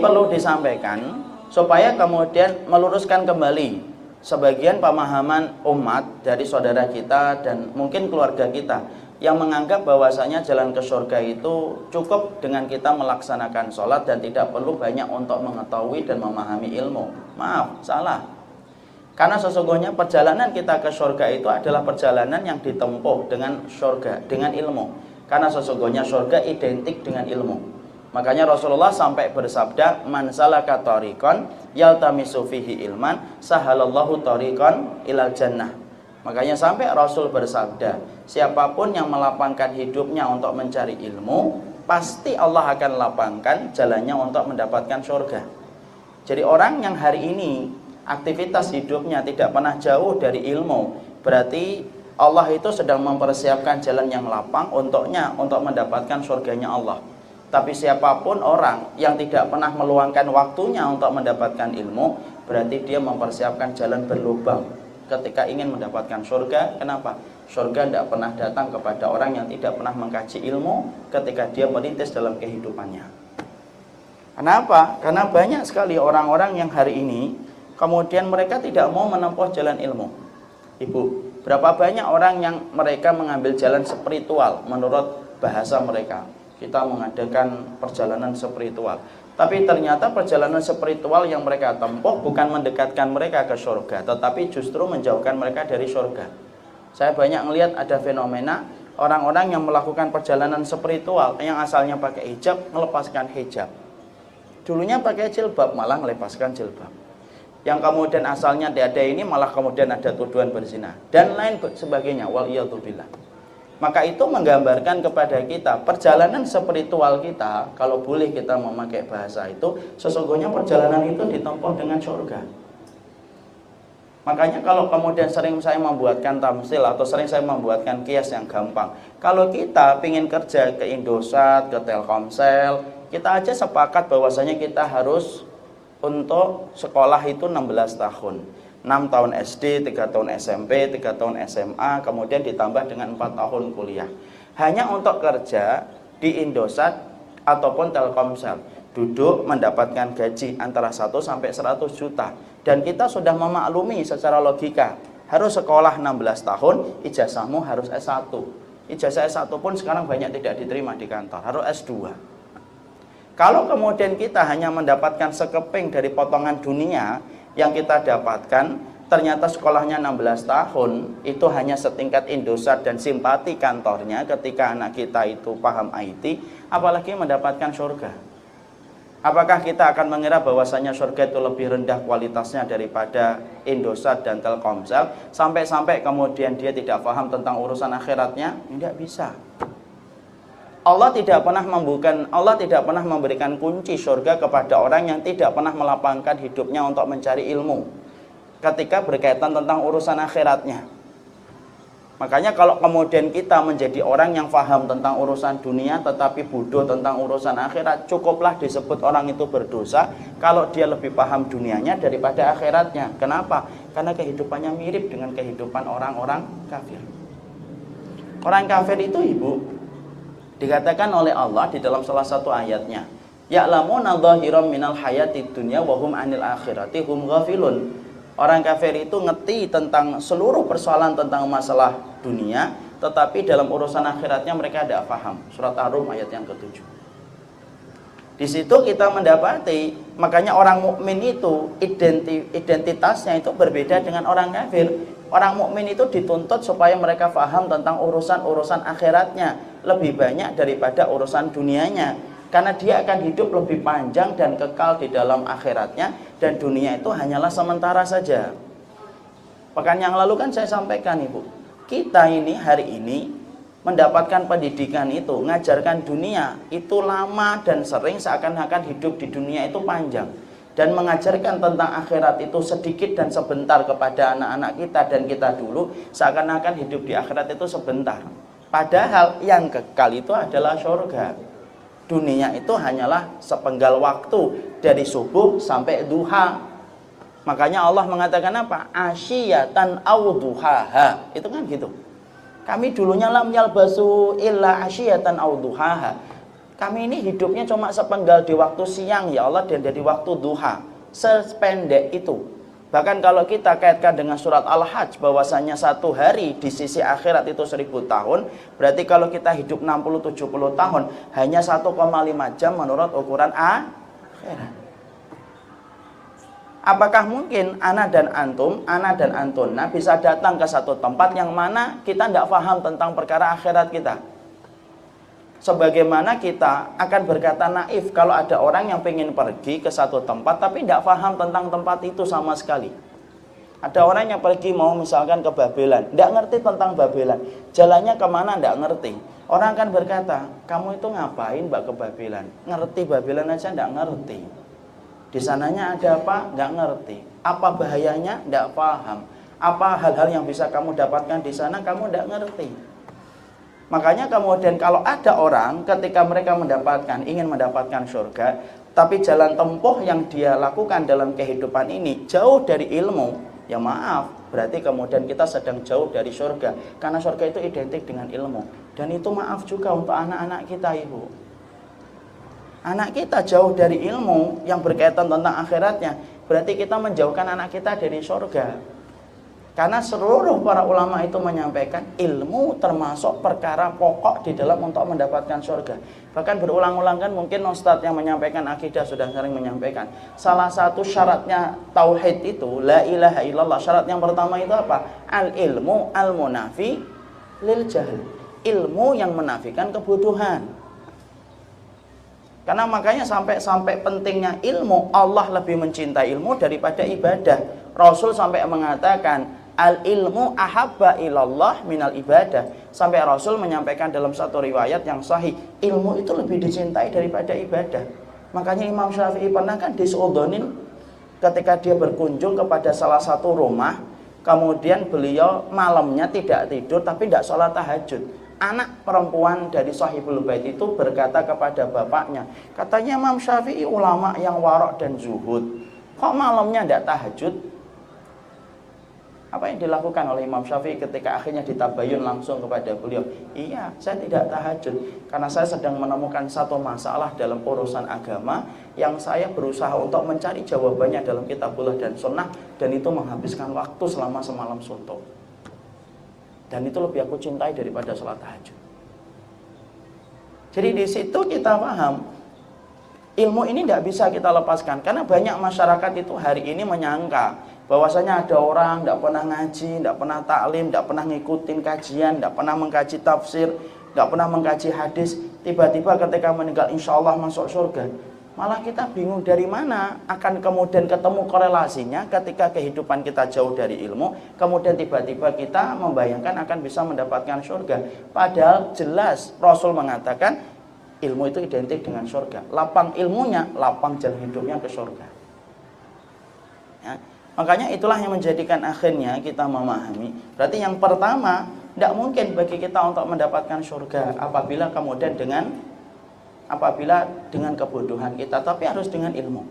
perlu disampaikan supaya kemudian meluruskan kembali sebagian pemahaman umat dari saudara kita dan mungkin keluarga kita yang menganggap bahwasanya jalan ke surga itu cukup dengan kita melaksanakan sholat dan tidak perlu banyak untuk mengetahui dan memahami ilmu. Maaf, salah. Karena sesungguhnya perjalanan kita ke surga itu adalah perjalanan yang ditempuh dengan surga, dengan ilmu. Karena sesungguhnya surga identik dengan ilmu. Makanya Rasulullah sampai bersabda, man salaka tariqan yaltamisu fihi ilman sahalallahu tariqan ilal jannah. Makanya sampai Rasul bersabda, siapapun yang melapangkan hidupnya untuk mencari ilmu, pasti Allah akan lapangkan jalannya untuk mendapatkan surga. Jadi orang yang hari ini aktivitas hidupnya tidak pernah jauh dari ilmu, berarti Allah itu sedang mempersiapkan jalan yang lapang untuknya untuk mendapatkan surganya Allah. Tapi siapapun orang yang tidak pernah meluangkan waktunya untuk mendapatkan ilmu, berarti dia mempersiapkan jalan berlubang ketika ingin mendapatkan surga. Kenapa? Surga tidak pernah datang kepada orang yang tidak pernah mengkaji ilmu ketika dia merintis dalam kehidupannya. Kenapa? Karena banyak sekali orang-orang yang hari ini kemudian mereka tidak mau menempuh jalan ilmu. Ibu, berapa banyak orang yang mereka mengambil jalan spiritual menurut bahasa mereka. Kita mengadakan perjalanan spiritual, tapi ternyata perjalanan spiritual yang mereka tempuh bukan mendekatkan mereka ke surga, tetapi justru menjauhkan mereka dari surga. Saya banyak melihat ada fenomena orang-orang yang melakukan perjalanan spiritual yang asalnya pakai hijab, melepaskan hijab. Dulunya pakai jilbab, malah melepaskan jilbab. Yang kemudian asalnya tiada ini malah kemudian ada tuduhan berzina dan lain sebagainya. Waliyadzubillah. Maka itu menggambarkan kepada kita perjalanan spiritual kita, kalau boleh kita memakai bahasa itu, sesungguhnya perjalanan itu ditempuh dengan surga. Makanya kalau kemudian sering saya membuatkan tamsil atau sering saya membuatkan kias yang gampang, kalau kita ingin kerja ke Indosat, ke Telkomsel, kita aja sepakat bahwasanya kita harus untuk sekolah itu 16 tahun. 6 tahun SD, 3 tahun SMP, 3 tahun SMA, kemudian ditambah dengan 4 tahun kuliah. Hanya untuk kerja di Indosat ataupun Telkomsel. Duduk mendapatkan gaji antara 1 sampai 100 juta. Dan kita sudah memaklumi secara logika, harus sekolah 16 tahun, ijazahmu harus S1. Ijazah S1 pun sekarang banyak tidak diterima di kantor, harus S2. Kalau kemudian kita hanya mendapatkan sekeping dari potongan dunia yang kita dapatkan, ternyata sekolahnya 16 tahun, itu hanya setingkat Indosat dan simpati kantornya ketika anak kita itu paham IT, apalagi mendapatkan surga. Apakah kita akan mengira bahwasanya surga itu lebih rendah kualitasnya daripada Indosat dan Telkomsel, sampai-sampai kemudian dia tidak paham tentang urusan akhiratnya? Tidak bisa. Allah tidak pernah memberikan kunci surga kepada orang yang tidak pernah melapangkan hidupnya untuk mencari ilmu ketika berkaitan tentang urusan akhiratnya. Makanya kalau kemudian kita menjadi orang yang paham tentang urusan dunia tetapi bodoh tentang urusan akhirat, cukuplah disebut orang itu berdosa kalau dia lebih paham dunianya daripada akhiratnya. Kenapa? Karena kehidupannya mirip dengan kehidupan orang-orang kafir. Orang kafir itu, Ibu, dikatakan oleh Allah di dalam salah satu ayatnya, ya'lamuna dhahiran minal hayatid dunya wa hum 'anil akhirati hum ghafilun. Orang kafir itu ngerti tentang seluruh persoalan tentang masalah dunia, tetapi dalam urusan akhiratnya mereka tidak paham. Surat Ar-Rum ayat yang ke-7. Di situ kita mendapati, makanya orang mukmin itu identitasnya itu berbeda dengan orang kafir. Orang mukmin itu dituntut supaya mereka paham tentang urusan-urusan akhiratnya lebih banyak daripada urusan dunianya, karena dia akan hidup lebih panjang dan kekal di dalam akhiratnya, dan dunia itu hanyalah sementara saja. Pekan yang lalu kan saya sampaikan, Ibu, kita ini hari ini mendapatkan pendidikan itu, ngajarkan dunia itu lama dan sering seakan-akan hidup di dunia itu panjang, dan mengajarkan tentang akhirat itu sedikit dan sebentar kepada anak-anak kita dan kita dulu seakan-akan hidup di akhirat itu sebentar. Padahal yang kekal itu adalah surga. Dunia itu hanyalah sepenggal waktu dari subuh sampai duha. Makanya Allah mengatakan apa? Asyiyatan aw duhaha. Itu kan gitu. Kami dulunya lam yalbasu illa asyiyatan aw duhaha. Kami ini hidupnya cuma sepenggal di waktu siang ya Allah dan di waktu duha. Sependek itu. Bahkan kalau kita kaitkan dengan surat Al-Hajj bahwasanya satu hari di sisi akhirat itu 1000 tahun, berarti kalau kita hidup 60-70 tahun hanya 1,5 jam menurut ukuran akhirat. Apakah mungkin ana dan antuna bisa datang ke satu tempat yang mana kita tidak paham tentang perkara akhirat kita? Sebagaimana kita akan berkata naif kalau ada orang yang ingin pergi ke satu tempat tapi tidak paham tentang tempat itu sama sekali. Ada orang yang pergi mau misalkan ke Babelan, tidak ngerti tentang Babelan, jalannya kemana tidak ngerti. Orang akan berkata, kamu itu ngapain mbak ke Babelan? Ngerti Babelan aja tidak ngerti. Di sananya ada apa? Nggak ngerti. Apa bahayanya? Nggak paham. Apa hal-hal yang bisa kamu dapatkan di sana? Kamu nggak ngerti. Makanya kemudian kalau ada orang ketika mereka ingin mendapatkan surga, tapi jalan tempuh yang dia lakukan dalam kehidupan ini jauh dari ilmu, ya maaf, berarti kemudian kita sedang jauh dari surga. Karena surga itu identik dengan ilmu. Dan itu maaf juga untuk anak-anak kita, Ibu. Anak kita jauh dari ilmu yang berkaitan tentang akhiratnya, berarti kita menjauhkan anak kita dari surga. Karena seluruh para ulama itu menyampaikan ilmu termasuk perkara pokok di dalam untuk mendapatkan surga. Bahkan berulang-ulang kan mungkin ustadz yang menyampaikan akidah sudah sering menyampaikan. Salah satu syaratnya tauhid itu la ilaha illallah. Syarat yang pertama itu apa? Al ilmu al munafi lil jahl. Ilmu yang menafikan kebodohan. Karena makanya sampai pentingnya ilmu, Allah lebih mencintai ilmu daripada ibadah. Rasul sampai mengatakan al ilmu ahabba ilallah minal ibadah. Sampai Rasul menyampaikan dalam satu riwayat yang sahih, ilmu itu lebih dicintai daripada ibadah. Makanya Imam Syafi'i pernah kan disuudonin ketika dia berkunjung kepada salah satu rumah, kemudian beliau malamnya tidak tidur tapi tidak sholat tahajud. Anak perempuan dari Sahibul Bait itu berkata kepada bapaknya, katanya Imam Syafi'i ulama yang warok dan zuhud, kok malamnya tidak tahajud? Apa yang dilakukan oleh Imam Syafi'i ketika akhirnya ditabayun langsung kepada beliau? Iya, saya tidak tahajud karena saya sedang menemukan satu masalah dalam urusan agama yang saya berusaha untuk mencari jawabannya dalam kitabullah dan sunnah, dan itu menghabiskan waktu selama semalam suntuk. Dan itu lebih aku cintai daripada sholat tahajud. Jadi di situ kita paham ilmu ini tidak bisa kita lepaskan. Karena banyak masyarakat itu hari ini menyangka bahwasanya ada orang tidak pernah ngaji, tidak pernah taklim, tidak pernah ngikutin kajian, tidak pernah mengkaji tafsir, tidak pernah mengkaji hadis, tiba-tiba ketika meninggal insya Allah masuk surga. Malah kita bingung dari mana akan kemudian ketemu korelasinya ketika kehidupan kita jauh dari ilmu, kemudian tiba-tiba kita membayangkan akan bisa mendapatkan surga. Padahal jelas Rasul mengatakan ilmu itu identik dengan surga. Lapang ilmunya, lapang jalan hidupnya ke surga. Ya, makanya itulah yang menjadikan akhirnya kita memahami. Berarti yang pertama, tidak mungkin bagi kita untuk mendapatkan surga apabila dengan kebodohan kita, tapi harus dengan ilmu.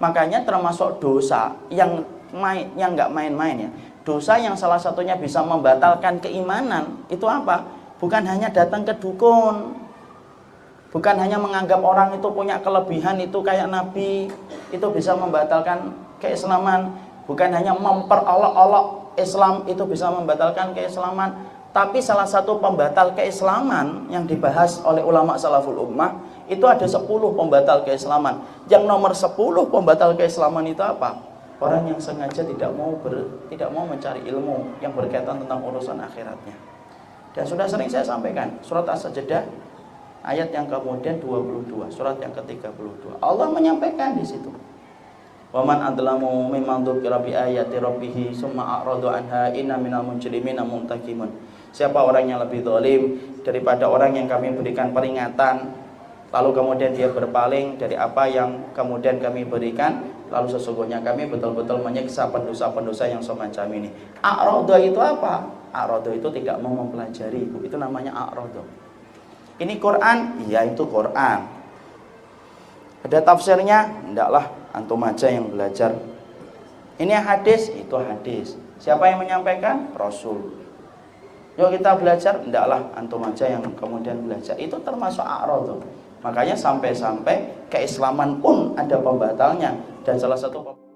Makanya termasuk dosa yang nggak main-main ya. Dosa yang salah satunya bisa membatalkan keimanan itu apa? Bukan hanya datang ke dukun, bukan hanya menganggap orang itu punya kelebihan itu kayak nabi, itu bisa membatalkan keislaman. Bukan hanya memperolok-olok Islam itu bisa membatalkan keislaman. Tapi salah satu pembatal keislaman yang dibahas oleh ulama salaful ummah itu ada 10 pembatal keislaman. Yang nomor 10 pembatal keislaman itu apa? Orang yang sengaja tidak mau mencari ilmu yang berkaitan tentang urusan akhiratnya. Dan sudah sering saya sampaikan, surat As-Sajdah ayat yang kemudian 22, surat yang ke-32. Allah menyampaikan di situ. Wa man adlamu mimman dzukira bi ayati rabbih summa a'rada anha inna minal mujrimina muntakimun. Siapa orang yang lebih zalim daripada orang yang kami berikan peringatan lalu kemudian dia berpaling dari apa yang kemudian kami berikan, lalu sesungguhnya kami betul-betul menyiksa pendosa-pendosa yang semacam ini. A'rada itu apa? A'rada itu tidak mau mempelajari, itu namanya a'rada. Ini Quran? Iya, itu Quran. Ada tafsirnya? Endaklah, antum aja yang belajar. Ini hadis? Itu hadis. Siapa yang menyampaikan? Rasul. Yuk kita belajar? Endaklah, antum aja yang kemudian belajar. Itu termasuk a'rada. Makanya sampai-sampai keislaman pun ada pembatalnya. Dan salah satu